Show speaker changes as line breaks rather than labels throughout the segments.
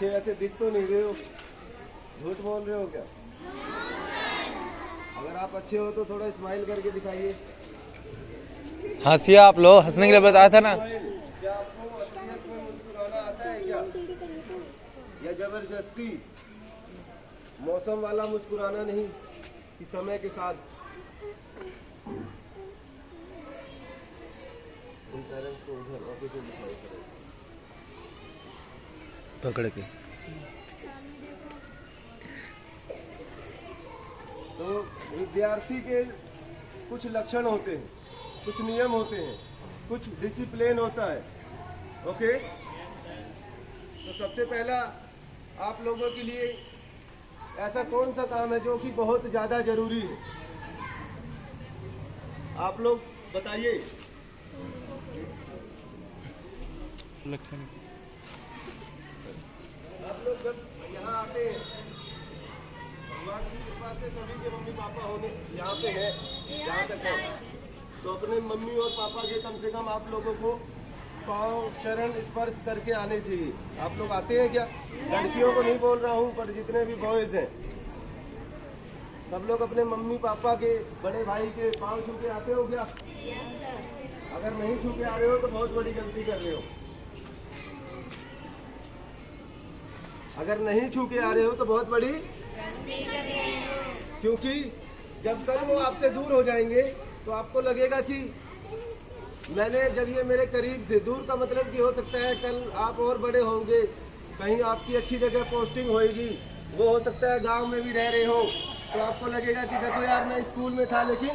अच्छे ऐसे दिख तो नहीं रहे हो, झूठ बोल रहे हो क्या? अगर आप अच्छे हो तो थोड़ा स्माइल करके दिखाइए।
हंसिए आप लोग, हंसने के लिए बताया था ना।
क्या आपको असलियत में मुस्कुराना आता है क्या, या जबरदस्ती मौसम वाला मुस्कुराना नहीं कि समय के साथ? उन पेरेंट्स को उधर ऑफिस में दिखाई करें
पकड़ के।
तो विद्यार्थी के कुछ लक्षण होते हैं, कुछ नियम होते हैं, कुछ डिसिप्लिन होता है। ओके, तो सबसे पहला आप लोगों के लिए ऐसा कौन सा काम है जो कि बहुत ज़्यादा जरूरी है? आप लोग बताइए।
लक्षण
आप लोग जब यहाँ आते हैं, भगवान की कृपा से सभी के मम्मी पापा होने यहाँ पे हैं, यहाँ तक है, तो अपने मम्मी और पापा के कम से कम आप लोगों को पाँव चरण स्पर्श करके आने चाहिए। आप लोग आते हैं क्या? लड़कियों को नहीं बोल रहा हूँ, पर जितने भी बॉयज हैं सब लोग अपने मम्मी पापा के, बड़े भाई के पाँव छू के आते हो क्या? अगर नहीं छू के आ रहे हो तो बहुत बड़ी गलती कर रहे हो। अगर नहीं छू के आ रहे हो तो बहुत बड़ी गलती कर रहे हो, क्योंकि जब कल वो आपसे दूर हो जाएंगे तो आपको लगेगा कि मैंने, जब ये मेरे करीब थे, दूर का मतलब कि हो सकता है कल आप और बड़े होंगे, कहीं आपकी अच्छी जगह पोस्टिंग होएगी, वो हो सकता है गांव में भी रह रहे हो, तो आपको लगेगा कि देखो यार मैं स्कूल में था लेकिन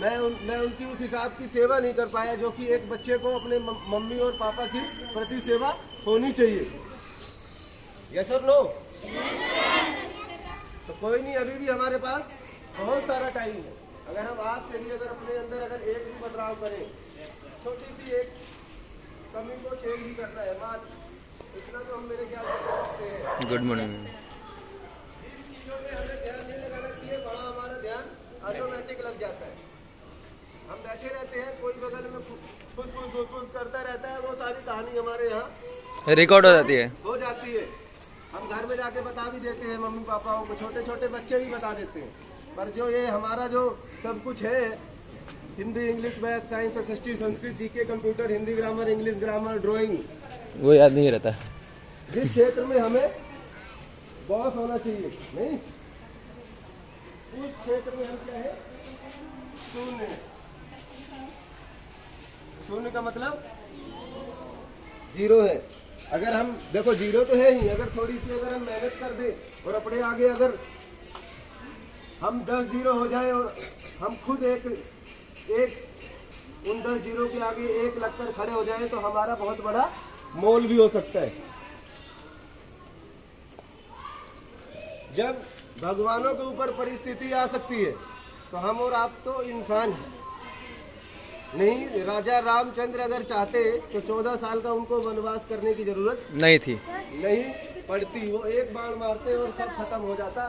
मैं उनकी उस हिसाब की सेवा नहीं कर पाया जो कि एक बच्चे को अपने मम्मी और पापा की प्रति सेवा होनी चाहिए। यस और नो? तो कोई नहीं, अभी भी हमारे पास बहुत सारा टाइम है। अगर हम आज से भी अगर अपने अंदर अगर एक भी बदलाव करें, छोटी सी एक कमी को चेंज भी करना है, बात इतना तो हम मेरे ख्याल से कर सकते हैं।
Good morning.
जिस चीज़ों में हमें ध्यान नहीं लगाना चाहिए, वहाँ हमारा ध्यान ऑटोमेटिक लग जाता है। हम बैठे रहते हैं, कोई बगल में फुस करता रहता है, वो सारी कहानी हमारे यहाँ
रिकॉर्ड हो जाती है। हम घर में जाके बता भी देते हैं मम्मी पापाओं को, छोटे छोटे बच्चे भी बता देते हैं, पर जो ये हमारा जो सब कुछ है, Hindi, English, math, science, SST, Sanskrit, GK, computer, Hindi grammar, English grammar, drawing, वो याद नहीं रहता।
जिस क्षेत्र में हमें बॉस होना चाहिए, नहीं उस क्षेत्र में हम क्या है? शून्य। शून्य का मतलब जीरो है। अगर हम देखो, जीरो तो है ही, अगर थोड़ी सी अगर हम मेहनत कर दें और अपने आगे अगर हम 10 जीरो हो जाए और हम खुद एक उन 10 जीरो के आगे 1 लगकर खड़े हो जाए तो हमारा बहुत बड़ा मोल भी हो सकता है। जब भगवानों के ऊपर परिस्थिति आ सकती है तो हम और आप तो इंसान हैं। नहीं, राजा रामचंद्र अगर चाहते तो 14 साल का उनको वनवास करने की जरूरत
नहीं थी,
नहीं पड़ती। वो एक बाण मारते और सब खत्म हो जाता।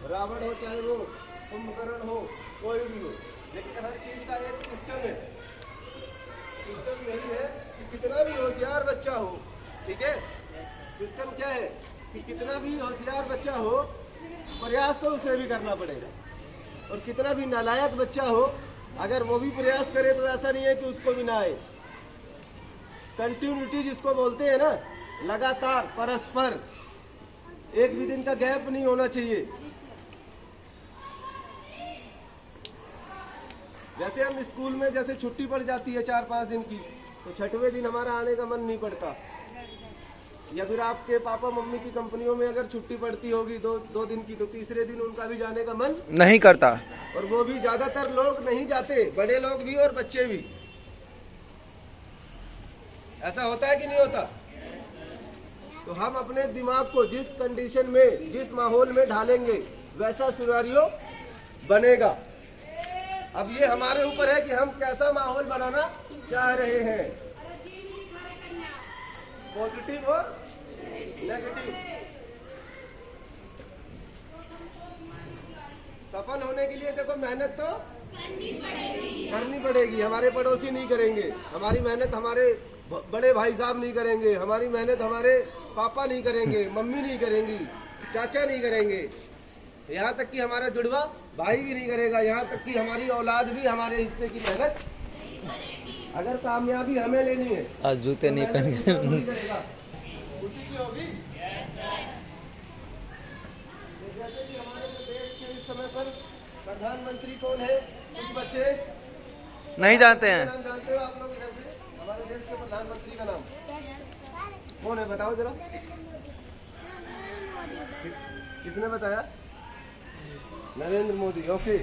रावण हो, चाहे वो कुंभकर्ण हो, कोई भी हो, लेकिन हर चीज का एक सिस्टम है। सिस्टम यही है कि कितना भी होशियार बच्चा हो, ठीक है, सिस्टम क्या है कि कितना भी होशियार बच्चा हो, प्रयास तो उसे भी करना पड़ेगा। और कितना भी नालायक बच्चा हो, अगर वो भी प्रयास करे तो ऐसा नहीं है कि उसको भी ना आए। कंटिन्यूटी जिसको बोलते हैं ना, लगातार, परस्पर, एक भी दिन का गैप नहीं होना चाहिए। जैसे हम स्कूल में जैसे छुट्टी पड़ जाती है 4-5 दिन की, तो 6वें दिन हमारा आने का मन नहीं पड़ता। या फिर आपके पापा मम्मी की कंपनियों में अगर छुट्टी पड़ती होगी 2 दिन की, तो तीसरे दिन उनका भी जाने का मन
नहीं करता।
और वो भी ज्यादातर लोग नहीं जाते, बड़े लोग भी और बच्चे भी। ऐसा होता है कि नहीं होता? तो हम अपने दिमाग को जिस कंडीशन में, जिस माहौल में ढालेंगे, वैसा सिनेरियो बनेगा। अब ये हमारे ऊपर है कि हम कैसा माहौल बनाना चाह रहे हैं, पॉजिटिव और नेगेटिव। सफल होने के लिए देखो मेहनत तो करनी पड़ेगी। हमारे पड़ोसी नहीं करेंगे, हमारी मेहनत हमारे
बड़े भाई साहब नहीं करेंगे, हमारी मेहनत हमारे पापा नहीं करेंगे, मम्मी नहीं करेंगी, चाचा नहीं करेंगे, यहाँ तक कि हमारा जुड़वा भाई भी नहीं करेगा, यहाँ तक कि हमारी औलाद भी हमारे हिस्से की मेहनत अगर कामयाबी हमें लेनी है।
आज जूते नहीं पहन
खुशी की होगी। जैसे कि हमारे देश के इस समय पर प्रधानमंत्री कौन है, कुछ बच्चे
नहीं जानते हैं।
नाम जानते हो आप लोग? इधर से हमारे देश के प्रधानमंत्री का नाम कौन है, बताओ जरा। किसने बताया? नरेंद्र मोदी। ओके,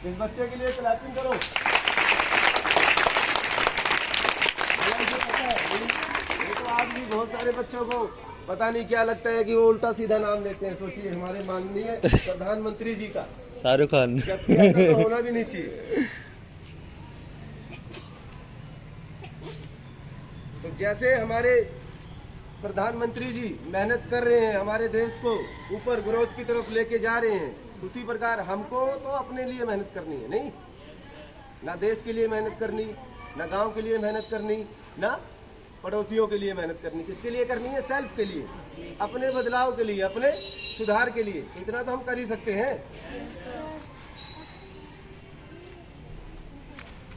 इस बच्चे के लिए क्लैपिंग करो। ये तो आज भी बहुत सारे बच्चों को पता नहीं क्या लगता है कि वो उल्टा सीधा नाम लेते हैं। सोचिए हमारे माननीय प्रधानमंत्री जी का,
शाहरुख खान।
जबकि ऐसा तो होना भी नहीं चाहिए। तो जैसे हमारे प्रधानमंत्री जी मेहनत कर रहे हैं, हमारे देश को ऊपर ग्रोथ की तरफ लेके जा रहे हैं, उसी प्रकार हमको तो अपने लिए मेहनत करनी है। नहीं, ना देश के लिए मेहनत करनी, ना गांव के लिए मेहनत करनी, ना पड़ोसियों के लिए मेहनत करनी। किसके लिए करनी है? सेल्फ के लिए, अपने बदलाव के लिए, अपने सुधार के लिए। इतना तो हम कर ही सकते हैं।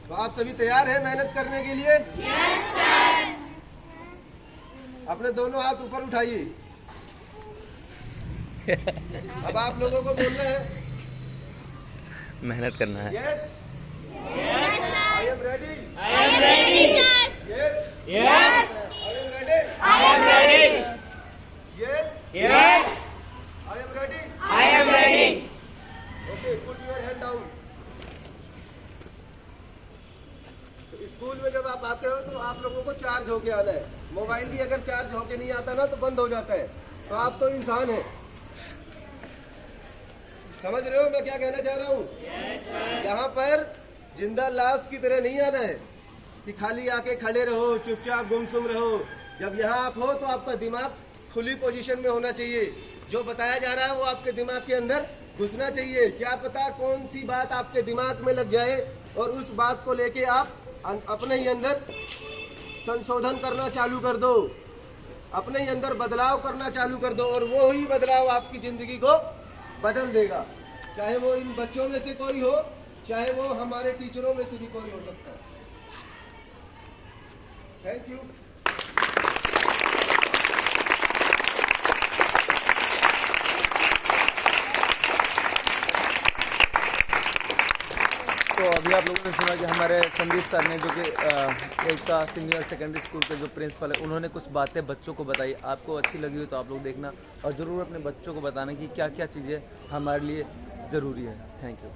तो आप सभी तैयार हैं मेहनत करने के लिए? Yes sir. अपने दोनों हाथ ऊपर उठाइए। अब आप लोगों को बोलना है
मेहनत करना है।
Yes, I am ready, yes,
Yes,
I am ready,
I am ready.
Yes,
Yes,
I am ready.
I am ready.
Okay, put your hand down. School में जब आप आते हो तो आप लोगों को चार्ज होके आना है। मोबाइल भी अगर चार्ज होके नहीं आता ना तो बंद हो जाता है। तो आप तो इंसान हैं। समझ रहे हो मैं क्या कहना चाह रहा हूँ? यहाँ पर जिंदा लाश की तरह नहीं आना है कि खाली आके खड़े रहो, चुपचाप गुमसुम रहो। जब यहाँ आप हो तो आपका दिमाग खुली पोजीशन में होना चाहिए। जो बताया जा रहा है वो आपके दिमाग के अंदर घुसना चाहिए। क्या पता कौन सी बात आपके दिमाग में लग जाए और उस बात को लेके आप अपने ही अंदर संशोधन करना चालू कर दो, अपने ही अंदर बदलाव करना चालू कर दो, और वो ही बदलाव आपकी जिंदगी को बदल देगा। चाहे वो इन बच्चों में से कोई हो, चाहे वो हमारे टीचरों में से भी कोई हो सकता है। Thank you.
तो अभी आप लोगों ने सुना कि हमारे संदीप सर ने, जो कि एकता सीनियर सेकेंडरी स्कूल के जो प्रिंसिपल है, उन्होंने कुछ बातें बच्चों को बताई। आपको अच्छी लगी हो तो आप लोग देखना और ज़रूर अपने बच्चों को बताना कि क्या क्या चीज़ें हमारे लिए ज़रूरी है। Thank you.